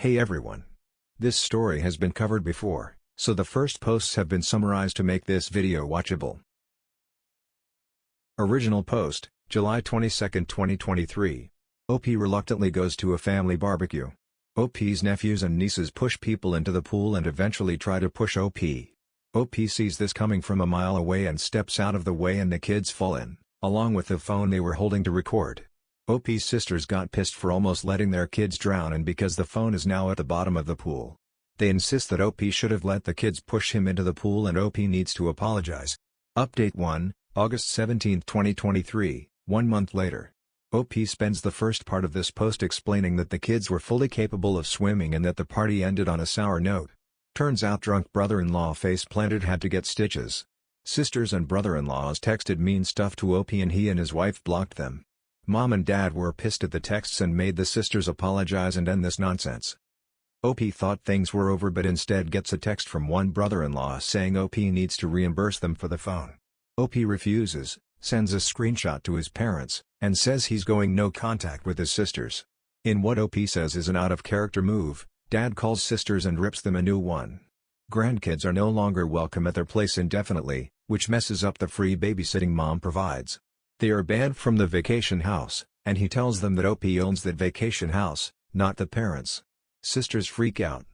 Hey everyone! This story has been covered before, so the first posts have been summarized to make this video watchable. Original post, July 22, 2023. OP reluctantly goes to a family barbecue. OP's nephews and nieces push people into the pool and eventually try to push OP. OP sees this coming from a mile away and steps out of the way, and the kids fall in, along with the phone they were holding to record. OP's sisters got pissed for almost letting their kids drown, and because the phone is now at the bottom of the pool. They insist that OP should have let the kids push him into the pool and OP needs to apologize. Update 1, August 17, 2023, 1 month later. OP spends the first part of this post explaining that the kids were fully capable of swimming and that the party ended on a sour note. Turns out drunk brother-in-law face planted had to get stitches. Sisters and brother-in-laws texted mean stuff to OP and he and his wife blocked them. Mom and Dad were pissed at the texts and made the sisters apologize and end this nonsense. OP thought things were over but instead gets a text from one brother-in-law saying OP needs to reimburse them for the phone. OP refuses, sends a screenshot to his parents, and says he's going no contact with his sisters. In what OP says is an out-of-character move, Dad calls sisters and rips them a new one. Grandkids are no longer welcome at their place indefinitely, which messes up the free babysitting Mom provides. They are banned from the vacation house, and he tells them that OP owns that vacation house, not the parents. Sisters freak out.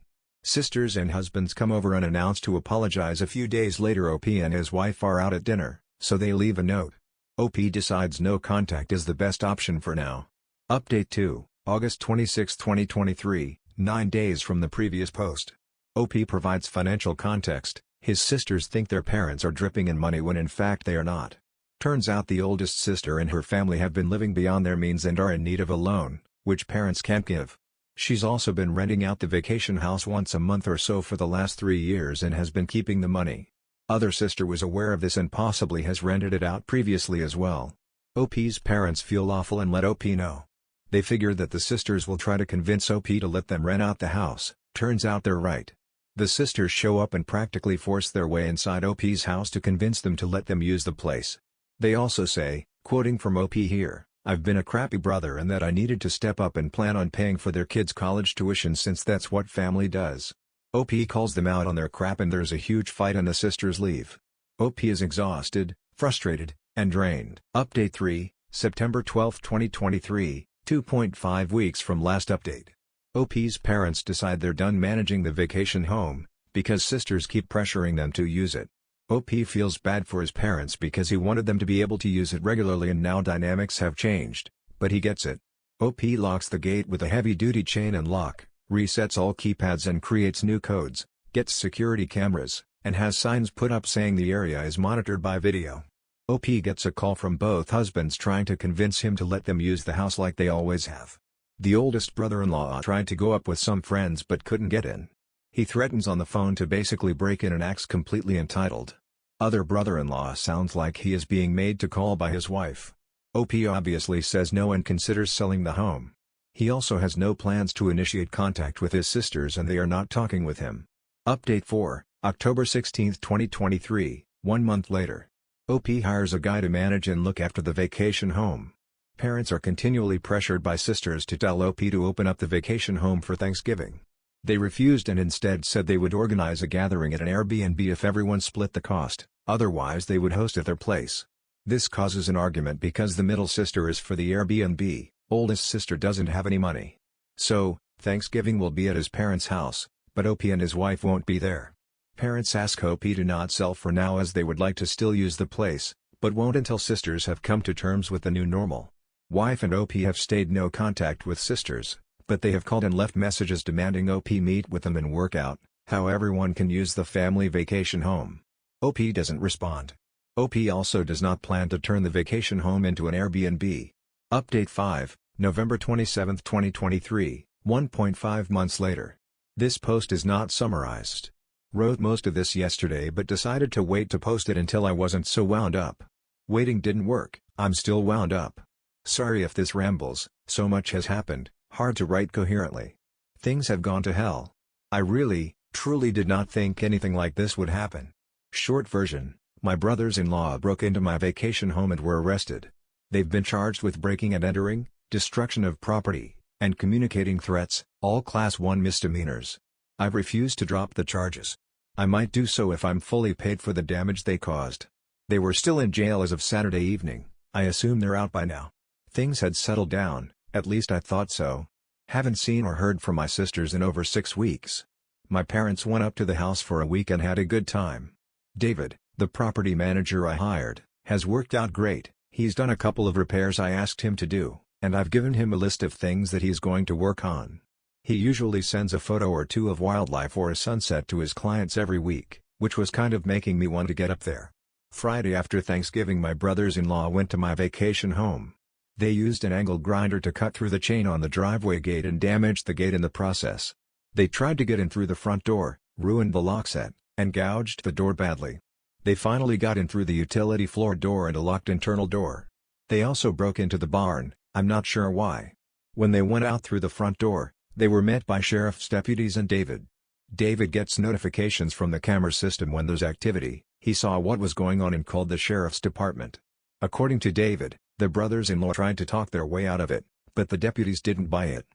Sisters and husbands come over unannounced to apologize. A few days later OP and his wife are out at dinner, so they leave a note. OP decides no contact is the best option for now. Update 2, August 26, 2023, 9 days from the previous post. OP provides financial context. His sisters think their parents are dripping in money when in fact they are not. Turns out the oldest sister and her family have been living beyond their means and are in need of a loan, which parents can't give. She's also been renting out the vacation house once a month or so for the last 3 years and has been keeping the money. Other sister was aware of this and possibly has rented it out previously as well. OP's parents feel awful and let OP know. They figure that the sisters will try to convince OP to let them rent out the house. Turns out they're right. The sisters show up and practically force their way inside OP's house to convince them to let them use the place. They also say, quoting from OP here, "I've been a crappy brother and that I needed to step up and plan on paying for their kids' college tuition since that's what family does." OP calls them out on their crap and there's a huge fight and the sisters leave. OP is exhausted, frustrated, and drained. Update 3, September 12, 2023, 2.5 weeks from last update. OP's parents decide they're done managing the vacation home, because sisters keep pressuring them to use it. OP feels bad for his parents because he wanted them to be able to use it regularly and now dynamics have changed, but he gets it. OP locks the gate with a heavy-duty chain and lock, resets all keypads and creates new codes, gets security cameras, and has signs put up saying the area is monitored by video. OP gets a call from both husbands trying to convince him to let them use the house like they always have. The oldest brother-in-law tried to go up with some friends but couldn't get in. He threatens on the phone to basically break in and acts completely entitled. Other brother-in-law sounds like he is being made to call by his wife. OP obviously says no and considers selling the home. He also has no plans to initiate contact with his sisters and they are not talking with him. Update 4, October 16, 2023, 1 month later. OP hires a guy to manage and look after the vacation home. Parents are continually pressured by sisters to tell OP to open up the vacation home for Thanksgiving. They refused and instead said they would organize a gathering at an Airbnb if everyone split the cost, otherwise they would host at their place. This causes an argument because the middle sister is for the Airbnb, oldest sister doesn't have any money. So, Thanksgiving will be at his parents' house, but OP and his wife won't be there. Parents ask OP to not sell for now as they would like to still use the place, but won't until sisters have come to terms with the new normal. Wife and OP have stayed no contact with sisters, but they have called and left messages demanding OP meet with them and work out how everyone can use the family vacation home. OP doesn't respond. OP also does not plan to turn the vacation home into an Airbnb. Update 5, November 27, 2023, 1.5 months later. This post is not summarized. Wrote most of this yesterday but decided to wait to post it until I wasn't so wound up. Waiting didn't work, I'm still wound up. Sorry if this rambles, so much has happened. Hard to write coherently. Things have gone to hell. I really, truly did not think anything like this would happen. Short version, my brothers-in-law broke into my vacation home and were arrested. They've been charged with breaking and entering, destruction of property, and communicating threats, all Class 1 misdemeanors. I've refused to drop the charges. I might do so if I'm fully paid for the damage they caused. They were still in jail as of Saturday evening. I assume they're out by now. Things had settled down, at least I thought so. Haven't seen or heard from my sisters in over 6 weeks. My parents went up to the house for a week and had a good time. David, the property manager I hired, has worked out great. He's done a couple of repairs I asked him to do, and I've given him a list of things that he's going to work on. He usually sends a photo or two of wildlife or a sunset to his clients every week, which was kind of making me want to get up there. Friday after Thanksgiving my brothers-in-law went to my vacation home. They used an angle grinder to cut through the chain on the driveway gate and damaged the gate in the process. They tried to get in through the front door, ruined the lock set, and gouged the door badly. They finally got in through the utility floor door and a locked internal door. They also broke into the barn, I'm not sure why. When they went out through the front door, they were met by sheriff's deputies and David. David gets notifications from the camera system when there's activity. He saw what was going on and called the sheriff's department. According to David, the brothers-in-law tried to talk their way out of it, but the deputies didn't buy it.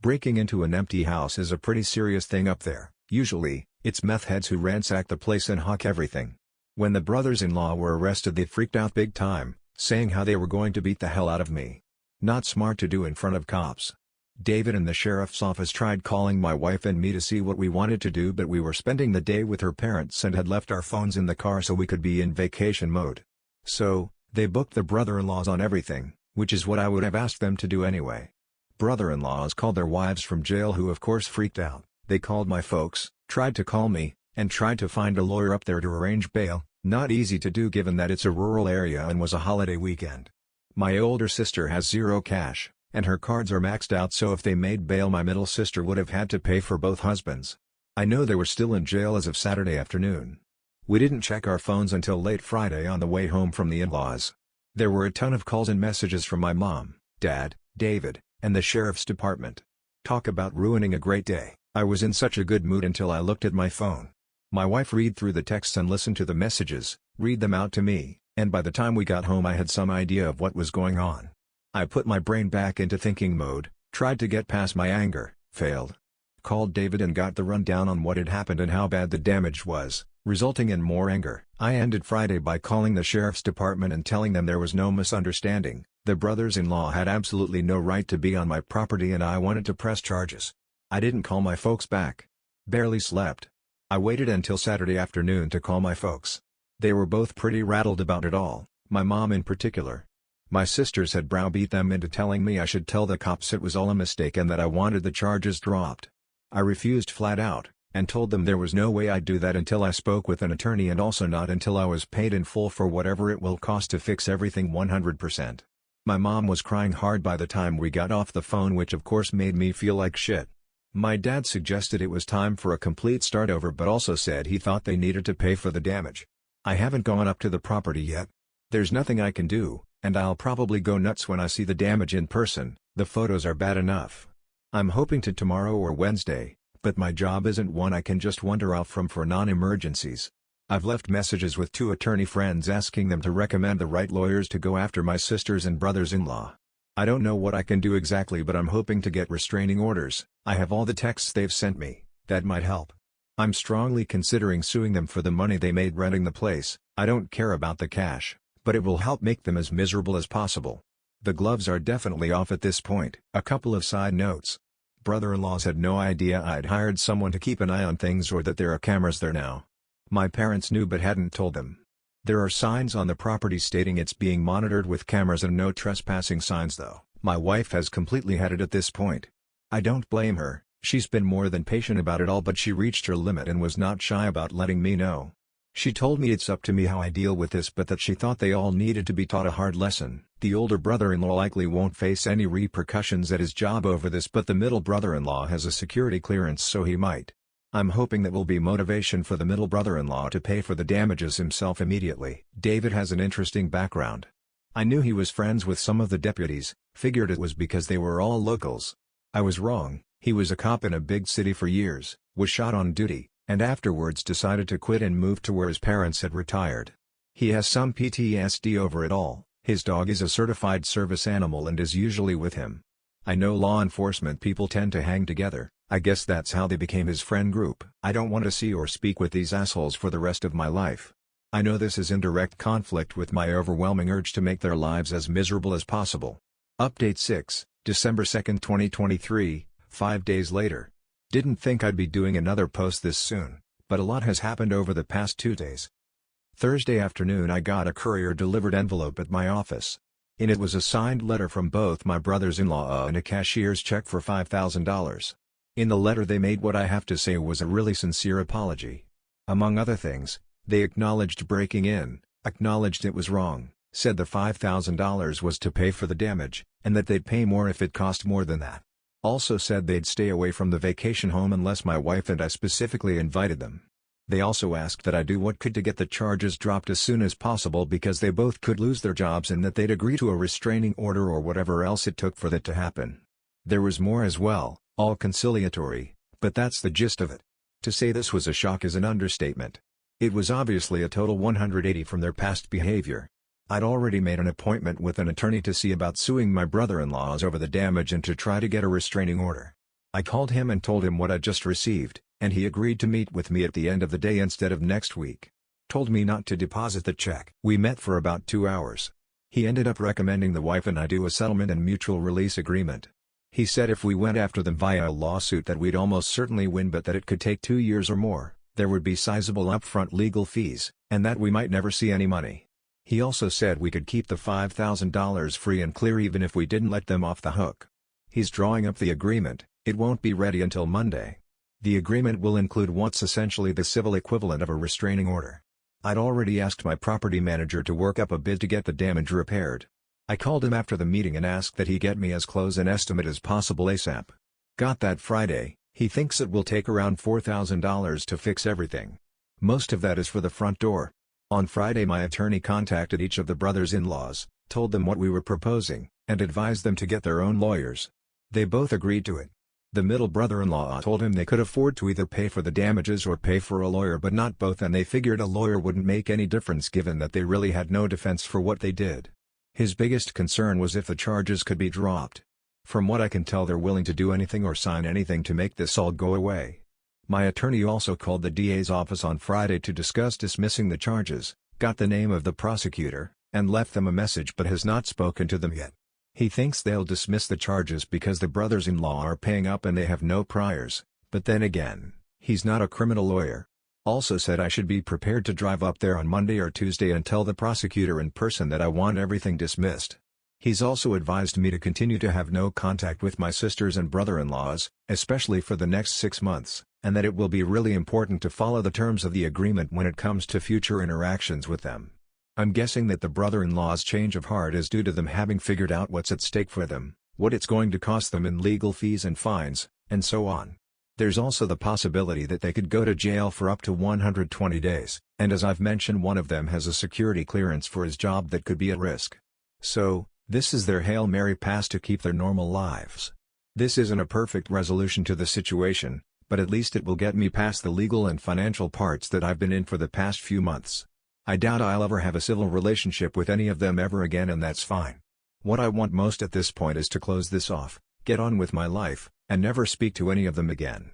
Breaking into an empty house is a pretty serious thing up there. Usually, it's meth heads who ransack the place and hawk everything. When the brothers-in-law were arrested they freaked out big time, saying how they were going to beat the hell out of me. Not smart to do in front of cops. David and the sheriff's office tried calling my wife and me to see what we wanted to do, but we were spending the day with her parents and had left our phones in the car so we could be in vacation mode. So, they booked the brother-in-laws on everything, which is what I would have asked them to do anyway. Brother-in-laws called their wives from jail who of course freaked out. They called my folks, tried to call me, and tried to find a lawyer up there to arrange bail, not easy to do given that it's a rural area and was a holiday weekend. My older sister has zero cash, and her cards are maxed out, so if they made bail my middle sister would have had to pay for both husbands. I know they were still in jail as of Saturday afternoon. We didn't check our phones until late Friday on the way home from the in-laws. There were a ton of calls and messages from my mom, dad, David, and the sheriff's department. Talk about ruining a great day. I was in such a good mood until I looked at my phone. My wife read through the texts and listened to the messages, read them out to me, and by the time we got home I had some idea of what was going on. I put my brain back into thinking mode, tried to get past my anger, failed. Called David and got the rundown on what had happened and how bad the damage was, resulting in more anger. I ended Friday by calling the sheriff's department and telling them there was no misunderstanding, the brothers-in-law had absolutely no right to be on my property and I wanted to press charges. I didn't call my folks back. Barely slept. I waited until Saturday afternoon to call my folks. They were both pretty rattled about it all, my mom in particular. My sisters had browbeat them into telling me I should tell the cops it was all a mistake and that I wanted the charges dropped. I refused flat out, and told them there was no way I'd do that until I spoke with an attorney and also not until I was paid in full for whatever it will cost to fix everything 100%. My mom was crying hard by the time we got off the phone, which of course made me feel like shit. My dad suggested it was time for a complete start over but also said he thought they needed to pay for the damage. I haven't gone up to the property yet. There's nothing I can do, and I'll probably go nuts when I see the damage in person. The photos are bad enough. I'm hoping to tomorrow or Wednesday, but my job isn't one I can just wander off from for non-emergencies. I've left messages with 2 attorney friends asking them to recommend the right lawyers to go after my sisters and brothers-in-law. I don't know what I can do exactly, but I'm hoping to get restraining orders. I have all the texts they've sent me, that might help. I'm strongly considering suing them for the money they made renting the place. I don't care about the cash, but it will help make them as miserable as possible. The gloves are definitely off at this point. A couple of side notes. Brother-in-laws had no idea I'd hired someone to keep an eye on things or that there are cameras there now. My parents knew but hadn't told them. There are signs on the property stating it's being monitored with cameras and no trespassing signs though. My wife has completely had it at this point. I don't blame her, she's been more than patient about it all, but she reached her limit and was not shy about letting me know. She told me it's up to me how I deal with this, but that she thought they all needed to be taught a hard lesson. The older brother-in-law likely won't face any repercussions at his job over this, but the middle brother-in-law has a security clearance, so he might. I'm hoping that will be motivation for the middle brother-in-law to pay for the damages himself immediately. David has an interesting background. I knew he was friends with some of the deputies, figured it was because they were all locals. I was wrong. He was a cop in a big city for years, was shot on duty, and afterwards decided to quit and move to where his parents had retired. He has some PTSD over it all. His dog is a certified service animal and is usually with him. I know law enforcement people tend to hang together, I guess that's how they became his friend group. I don't want to see or speak with these assholes for the rest of my life. I know this is in direct conflict with my overwhelming urge to make their lives as miserable as possible. Update 6, December 2, 2023, 5 days later. Didn't think I'd be doing another post this soon, but a lot has happened over the past 2 days. Thursday afternoon I got a courier-delivered envelope at my office. In it was a signed letter from both my brothers-in-law and a cashier's check for $5,000. In the letter they made what I have to say was a really sincere apology. Among other things, they acknowledged breaking in, acknowledged it was wrong, said the $5,000 was to pay for the damage, and that they'd pay more if it cost more than that. Also said they'd stay away from the vacation home unless my wife and I specifically invited them. They also asked that I do what could to get the charges dropped as soon as possible because they both could lose their jobs and that they'd agree to a restraining order or whatever else it took for that to happen. There was more as well, all conciliatory, but that's the gist of it. To say this was a shock is an understatement. It was obviously a total 180 from their past behavior. I'd already made an appointment with an attorney to see about suing my brother-in-laws over the damage and to try to get a restraining order. I called him and told him what I'd just received, and he agreed to meet with me at the end of the day instead of next week. Told me not to deposit the check. We met for about 2 hours. He ended up recommending the wife and I do a settlement and mutual release agreement. He said if we went after them via a lawsuit that we'd almost certainly win but that it could take 2 years or more, there would be sizable upfront legal fees, and that we might never see any money. He also said we could keep the $5,000 free and clear even if we didn't let them off the hook. He's drawing up the agreement. It won't be ready until Monday. The agreement will include what's essentially the civil equivalent of a restraining order. I'd already asked my property manager to work up a bid to get the damage repaired. I called him after the meeting and asked that he get me as close an estimate as possible ASAP. Got that Friday. He thinks it will take around $4,000 to fix everything. Most of that is for the front door. On Friday my attorney contacted each of the brothers-in-laws, told them what we were proposing, and advised them to get their own lawyers. They both agreed to it. The middle brother-in-law told him they could afford to either pay for the damages or pay for a lawyer but not both, and they figured a lawyer wouldn't make any difference given that they really had no defense for what they did. His biggest concern was if the charges could be dropped. From what I can tell they're willing to do anything or sign anything to make this all go away. My attorney also called the DA's office on Friday to discuss dismissing the charges, got the name of the prosecutor, and left them a message but has not spoken to them yet. He thinks they'll dismiss the charges because the brothers-in-law are paying up and they have no priors, but then again, he's not a criminal lawyer. Also said I should be prepared to drive up there on Monday or Tuesday and tell the prosecutor in person that I want everything dismissed. He's also advised me to continue to have no contact with my sisters and brother-in-laws, especially for the next 6 months, and that it will be really important to follow the terms of the agreement when it comes to future interactions with them. I'm guessing that the brother-in-law's change of heart is due to them having figured out what's at stake for them, what it's going to cost them in legal fees and fines, and so on. There's also the possibility that they could go to jail for up to 120 days, and as I've mentioned one of them has a security clearance for his job that could be at risk. So, this is their Hail Mary pass to keep their normal lives. This isn't a perfect resolution to the situation, but at least it will get me past the legal and financial parts that I've been in for the past few months. I doubt I'll ever have a civil relationship with any of them ever again, and that's fine. What I want most at this point is to close this off, get on with my life, and never speak to any of them again.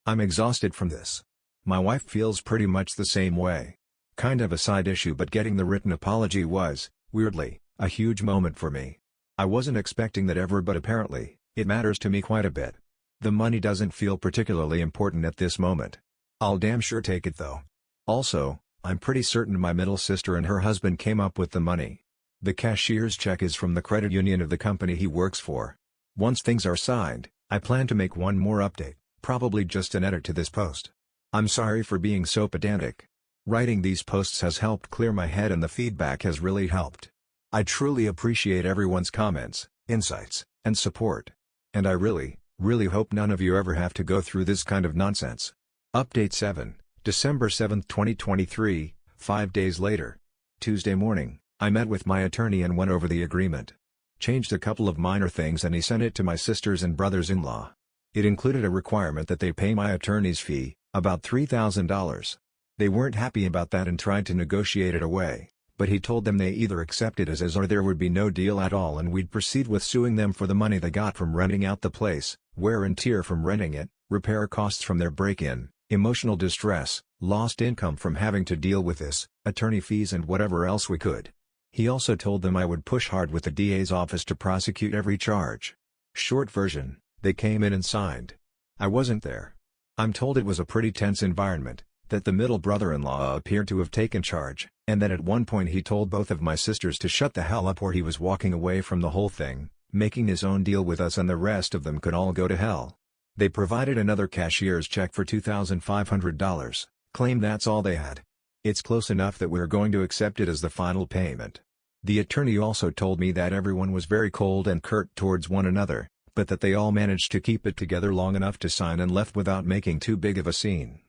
I'm exhausted from this. My wife feels pretty much the same way. Kind of a side issue, but getting the written apology was, weirdly, a huge moment for me. I wasn't expecting that ever, but apparently, it matters to me quite a bit. The money doesn't feel particularly important at this moment. I'll damn sure take it though. Also, I'm pretty certain my middle sister and her husband came up with the money. The cashier's check is from the credit union of the company he works for. Once things are signed, I plan to make one more update, probably just an edit to this post. I'm sorry for being so pedantic. Writing these posts has helped clear my head and the feedback has really helped. I truly appreciate everyone's comments, insights, and support. And I really hope none of you ever have to go through this kind of nonsense. Update 7, December 7, 2023, 5 days later. Tuesday morning, I met with my attorney and went over the agreement. Changed a couple of minor things and he sent it to my sisters and brothers-in-law. It included a requirement that they pay my attorney's fee, about $3,000. They weren't happy about that and tried to negotiate it away, but he told them they either accept it as is or there would be no deal at all and we'd proceed with suing them for the money they got from renting out the place, wear and tear from renting it, repair costs from their break-in, emotional distress, lost income from having to deal with this, attorney fees and whatever else we could. He also told them I would push hard with the DA's office to prosecute every charge. Short version, they came in and signed. I wasn't there. I'm told it was a pretty tense environment, that the middle brother-in-law appeared to have taken charge, and that at one point he told both of my sisters to shut the hell up or he was walking away from the whole thing, making his own deal with us and the rest of them could all go to hell. They provided another cashier's check for $2,500, claimed that's all they had. It's close enough that we're going to accept it as the final payment. The attorney also told me that everyone was very cold and curt towards one another, but that they all managed to keep it together long enough to sign and left without making too big of a scene.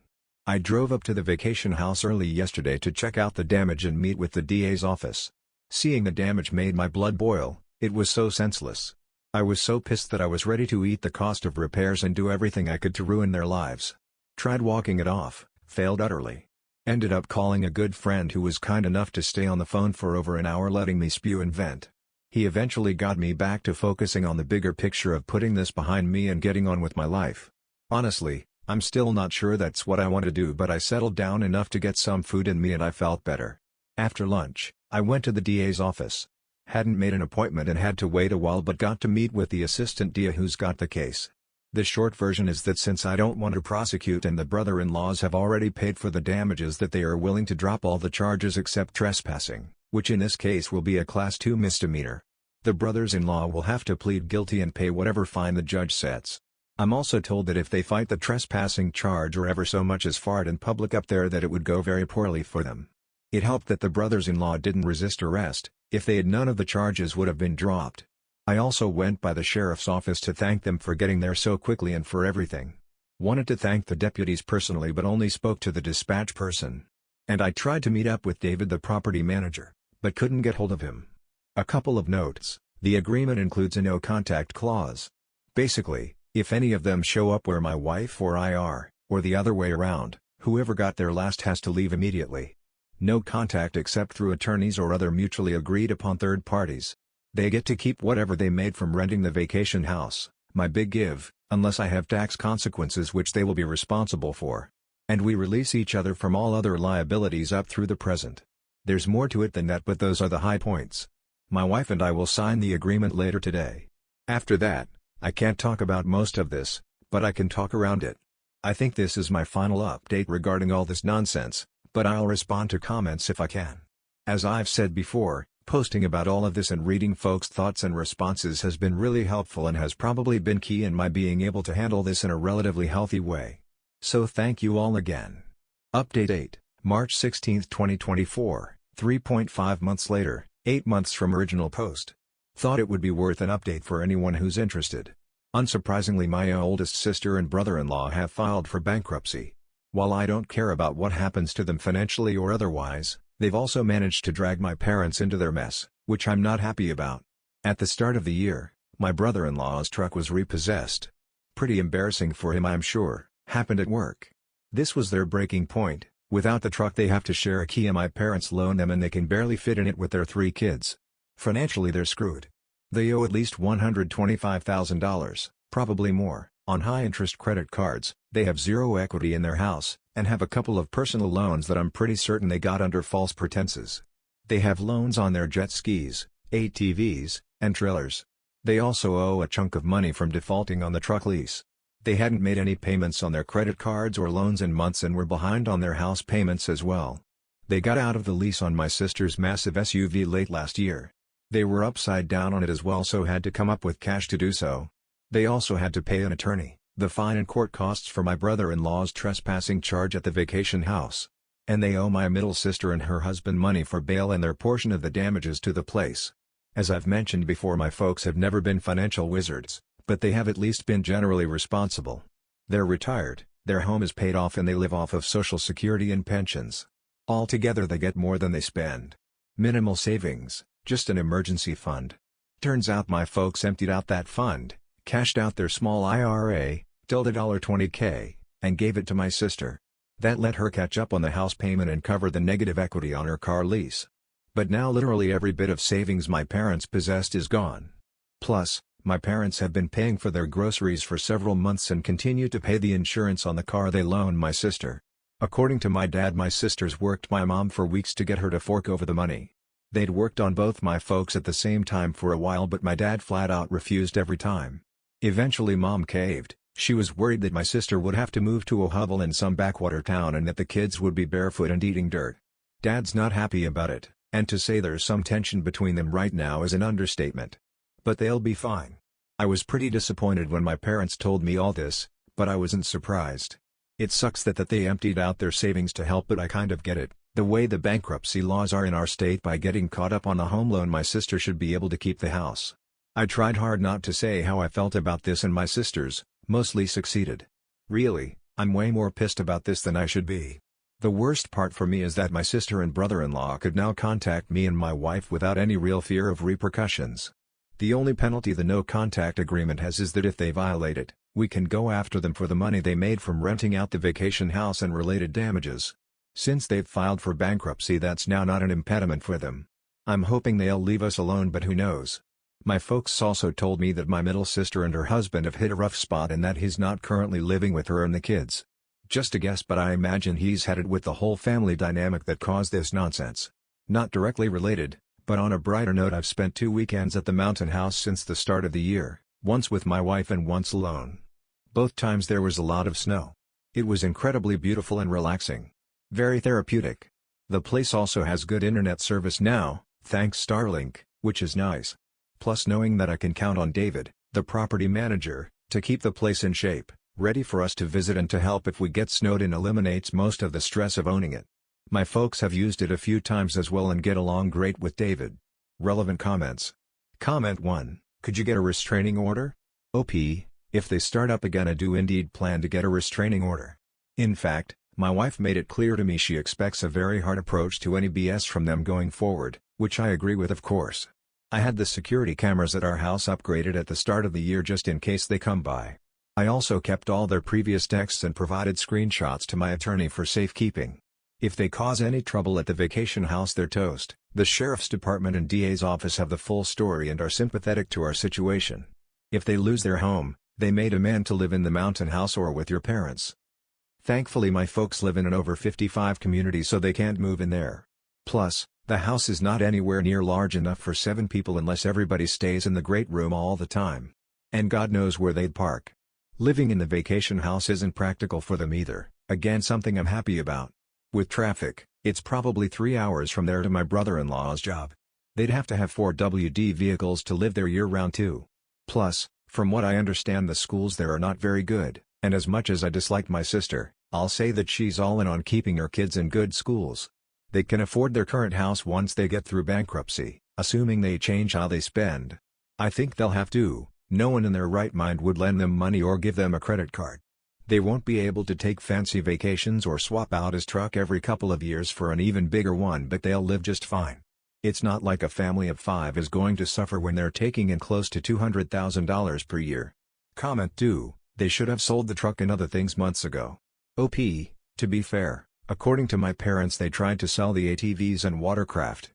I drove up to the vacation house early yesterday to check out the damage and meet with the DA's office. Seeing the damage made my blood boil, it was so senseless. I was so pissed that I was ready to eat the cost of repairs and do everything I could to ruin their lives. Tried walking it off, failed utterly. Ended up calling a good friend who was kind enough to stay on the phone for over an hour letting me spew and vent. He eventually got me back to focusing on the bigger picture of putting this behind me and getting on with my life. Honestly, I'm still not sure that's what I want to do, but I settled down enough to get some food in me and I felt better. After lunch, I went to the DA's office. Hadn't made an appointment and had to wait a while but got to meet with the assistant DA who's got the case. The short version is that since I don't want to prosecute and the brother-in-laws have already paid for the damages, that they are willing to drop all the charges except trespassing, which in this case will be a Class 2 misdemeanor. The brothers-in-law will have to plead guilty and pay whatever fine the judge sets. I'm also told that if they fight the trespassing charge or ever so much as fart in public up there, that it would go very poorly for them. It helped that the brothers-in-law didn't resist arrest. If they had, none of the charges would have been dropped. I also went by the sheriff's office to thank them for getting there so quickly and for everything. Wanted to thank the deputies personally but only spoke to the dispatch person. And I tried to meet up with David, the property manager, but couldn't get hold of him. A couple of notes: the agreement includes a no contact clause. Basically, if any of them show up where my wife or I are, or the other way around, whoever got there last has to leave immediately. No contact except through attorneys or other mutually agreed upon third parties. They get to keep whatever they made from renting the vacation house, my big give, unless I have tax consequences which they will be responsible for. And we release each other from all other liabilities up through the present. There's more to it than that, but those are the high points. My wife and I will sign the agreement later today. After that, I can't talk about most of this, but I can talk around it. I think this is my final update regarding all this nonsense, but I'll respond to comments if I can. As I've said before, posting about all of this and reading folks' thoughts and responses has been really helpful and has probably been key in my being able to handle this in a relatively healthy way. So thank you all again. Update 8, March 16, 2024, 3.5 months later, 8 months from original post. Thought it would be worth an update for anyone who's interested. Unsurprisingly, my oldest sister and brother-in-law have filed for bankruptcy. While I don't care about what happens to them financially or otherwise, they've also managed to drag my parents into their mess, which I'm not happy about. At the start of the year, my brother-in-law's truck was repossessed. Pretty embarrassing for him, I'm sure. Happened at work. This was their breaking point. Without the truck they have to share a key and my parents loan them and they can barely fit in it with their 3 kids. Financially they're screwed. They owe at least $125,000, probably more, on high-interest credit cards. They have zero equity in their house, and have a couple of personal loans that I'm pretty certain they got under false pretenses. They have loans on their jet skis, ATVs, and trailers. They also owe a chunk of money from defaulting on the truck lease. They hadn't made any payments on their credit cards or loans in months and were behind on their house payments as well. They got out of the lease on my sister's massive SUV late last year. They were upside down on it as well, so had to come up with cash to do so. They also had to pay an attorney, the fine and court costs for my brother-in-law's trespassing charge at the vacation house. And they owe my middle sister and her husband money for bail and their portion of the damages to the place. As I've mentioned before, my folks have never been financial wizards, but they have at least been generally responsible. They're retired, their home is paid off and they live off of Social Security and pensions. Altogether they get more than they spend. Minimal savings, just an emergency fund. Turns out my folks emptied out that fund, cashed out their small IRA, told $20K, and gave it to my sister. That let her catch up on the house payment and cover the negative equity on her car lease. But now literally every bit of savings my parents possessed is gone. Plus, my parents have been paying for their groceries for several months and continue to pay the insurance on the car they loaned my sister. According to my dad, my sisters worked my mom for weeks to get her to fork over the money. They'd worked on both my folks at the same time for a while, but my dad flat out refused every time. Eventually mom caved. She was worried that my sister would have to move to a hovel in some backwater town and that the kids would be barefoot and eating dirt. Dad's not happy about it, and to say there's some tension between them right now is an understatement. But they'll be fine. I was pretty disappointed when my parents told me all this, but I wasn't surprised. It sucks that they emptied out their savings to help, but I kind of get it. The way the bankruptcy laws are in our state, by getting caught up on a home loan, my sister should be able to keep the house. I tried hard not to say how I felt about this, and my sisters mostly succeeded. Really, I'm way more pissed about this than I should be. The worst part for me is that my sister and brother-in-law could now contact me and my wife without any real fear of repercussions. The only penalty the no-contact agreement has is that if they violate it, we can go after them for the money they made from renting out the vacation house and related damages. Since they've filed for bankruptcy, that's now not an impediment for them. I'm hoping they'll leave us alone, but who knows. My folks also told me that my middle sister and her husband have hit a rough spot and that he's not currently living with her and the kids. Just a guess, but I imagine he's had it with the whole family dynamic that caused this nonsense. Not directly related, but on a brighter note, I've spent 2 weekends at the mountain house since the start of the year, once with my wife and once alone. Both times there was a lot of snow. It was incredibly beautiful and relaxing. Very therapeutic. The place also has good internet service now, thanks Starlink, which is nice. Plus, knowing that I can count on David, the property manager, to keep the place in shape, ready for us to visit and to help if we get snowed in, eliminates most of the stress of owning it. My folks have used it a few times as well and get along great with David. Relevant comments. Comment 1. Could you get a restraining order? OP, if they start up again, I do indeed plan to get a restraining order. In fact, my wife made it clear to me she expects a very hard approach to any BS from them going forward, which I agree with, of course. I had the security cameras at our house upgraded at the start of the year just in case they come by. I also kept all their previous texts and provided screenshots to my attorney for safekeeping. If they cause any trouble at the vacation house, they're toast. The sheriff's department and DA's office have the full story and are sympathetic to our situation. If they lose their home, they may demand to live in the mountain house or with your parents. Thankfully my folks live in an over 55 community, so they can't move in there. Plus, the house is not anywhere near large enough for 7 people unless everybody stays in the great room all the time. And God knows where they'd park. Living in the vacation house isn't practical for them either, again something I'm happy about. With traffic, it's probably 3 hours from there to my brother-in-law's job. They'd have to have 4 WD vehicles to live there year-round too. Plus, from what I understand, the schools there are not very good, and as much as I dislike my sister, I'll say that she's all in on keeping her kids in good schools. They can afford their current house once they get through bankruptcy, assuming they change how they spend. I think they'll have to. No one in their right mind would lend them money or give them a credit card. They won't be able to take fancy vacations or swap out his truck every couple of years for an even bigger one, but they'll live just fine. It's not like a family of 5 is going to suffer when they're taking in close to $200,000 per year. Comment 2. They should have sold the truck and other things months ago. OP, to be fair, according to my parents, they tried to sell the ATVs and watercraft.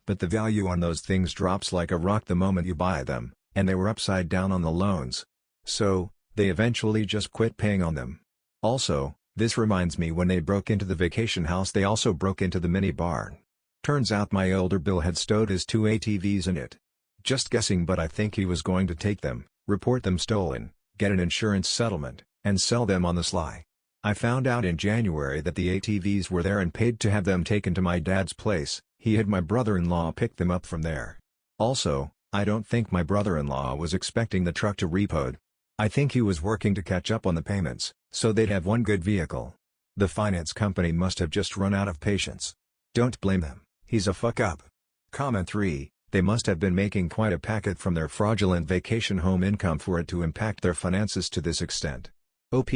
But the value on those things drops like a rock the moment you buy them, and they were upside down on the loans. So, they eventually just quit paying on them. Also, this reminds me, when they broke into the vacation house, they also broke into the mini barn. Turns out my older Bill had stowed his 2 ATVs in it. Just guessing, but I think he was going to take them, report them stolen, get an insurance settlement, and sell them on the sly. I found out in January that the ATVs were there and paid to have them taken to my dad's place. He had my brother-in-law pick them up from there. Also, I don't think my brother-in-law was expecting the truck to repoed. I think he was working to catch up on the payments, so they'd have one good vehicle. The finance company must have just run out of patience. Don't blame them, he's a fuck up. Comment 3. They must have been making quite a packet from their fraudulent vacation home income for it to impact their finances to this extent. OP,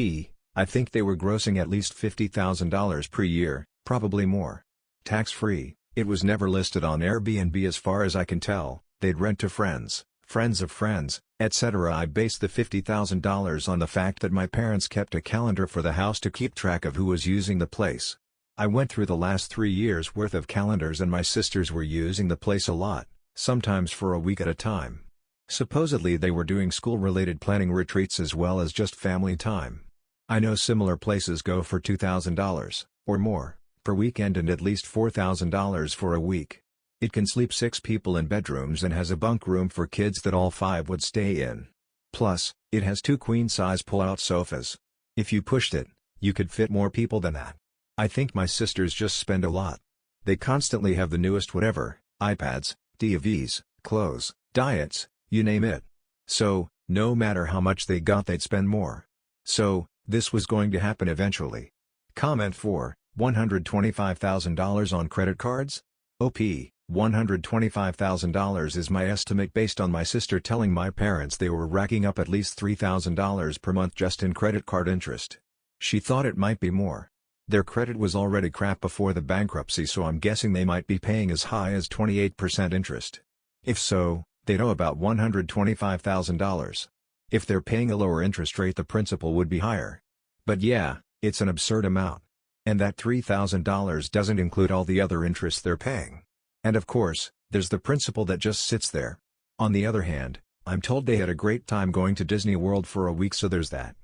I think they were grossing at least $50,000 per year, probably more. Tax-free, it was never listed on Airbnb as far as I can tell. They'd rent to friends, friends of friends, etc. I based the $50,000 on the fact that my parents kept a calendar for the house to keep track of who was using the place. I went through the last 3 years worth of calendars and my sisters were using the place a lot, sometimes for a week at a time. Supposedly they were doing school-related planning retreats as well as just family time. I know similar places go for $2,000, or more, per weekend and at least $4,000 for a week. It can sleep 6 people in bedrooms and has a bunk room for kids that all 5 would stay in. Plus, it has 2 queen-size pull-out sofas. If you pushed it, you could fit more people than that. I think my sisters just spend a lot. They constantly have the newest whatever, iPads, TVs, clothes, diets, you name it. So, no matter how much they got they'd spend more. So, this was going to happen eventually. Comment 4, $125,000 on credit cards? OP, $125,000 is my estimate based on my sister telling my parents they were racking up at least $3,000 per month just in credit card interest. She thought it might be more. Their credit was already crap before the bankruptcy, so I'm guessing they might be paying as high as 28% interest. If so, they'd owe about $125,000. If they're paying a lower interest rate the principal would be higher. But yeah, it's an absurd amount. And that $3,000 doesn't include all the other interest they're paying. And of course, there's the principal that just sits there. On the other hand, I'm told they had a great time going to Disney World for a week, so there's that.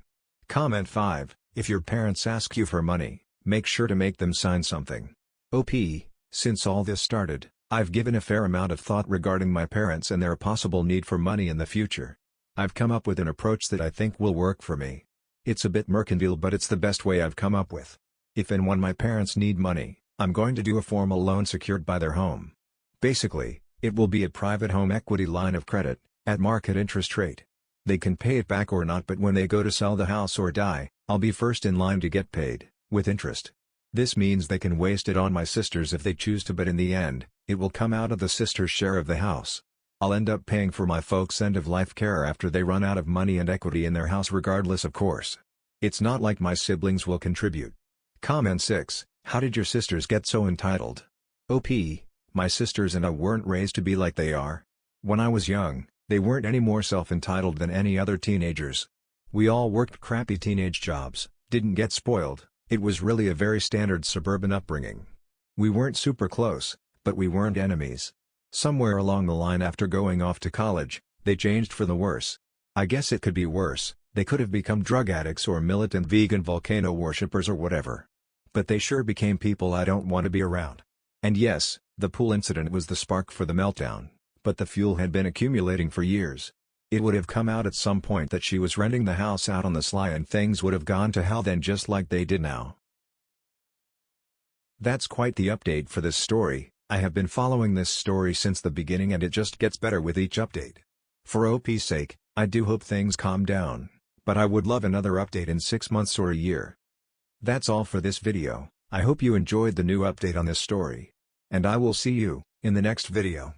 Comment 5, if your parents ask you for money, make sure to make them sign something. OP, since all this started, I've given a fair amount of thought regarding my parents and their possible need for money in the future. I've come up with an approach that I think will work for me. It's a bit mercantile, but it's the best way I've come up with. If and when my parents need money, I'm going to do a formal loan secured by their home. Basically, it will be a private home equity line of credit, at market interest rate. They can pay it back or not, but when they go to sell the house or die, I'll be first in line to get paid, with interest. This means they can waste it on my sisters if they choose to, but in the end, it will come out of the sisters' share of the house. I'll end up paying for my folks' end-of-life care after they run out of money and equity in their house regardless, of course. It's not like my siblings will contribute. Comment 6, how did your sisters get so entitled? OP, my sisters and I weren't raised to be like they are. When I was young, they weren't any more self-entitled than any other teenagers. We all worked crappy teenage jobs, didn't get spoiled, it was really a very standard suburban upbringing. We weren't super close, but we weren't enemies. Somewhere along the line after going off to college, they changed for the worse. I guess it could be worse, they could have become drug addicts or militant vegan volcano worshippers or whatever. But they sure became people I don't want to be around. And yes, the pool incident was the spark for the meltdown, but the fuel had been accumulating for years. It would have come out at some point that she was renting the house out on the sly and things would have gone to hell then, just like they did now. That's quite the update for this story. I have been following this story since the beginning and it just gets better with each update. For OP's sake, I do hope things calm down, but I would love another update in 6 months or a year. That's all for this video. I hope you enjoyed the new update on this story. And I will see you in the next video.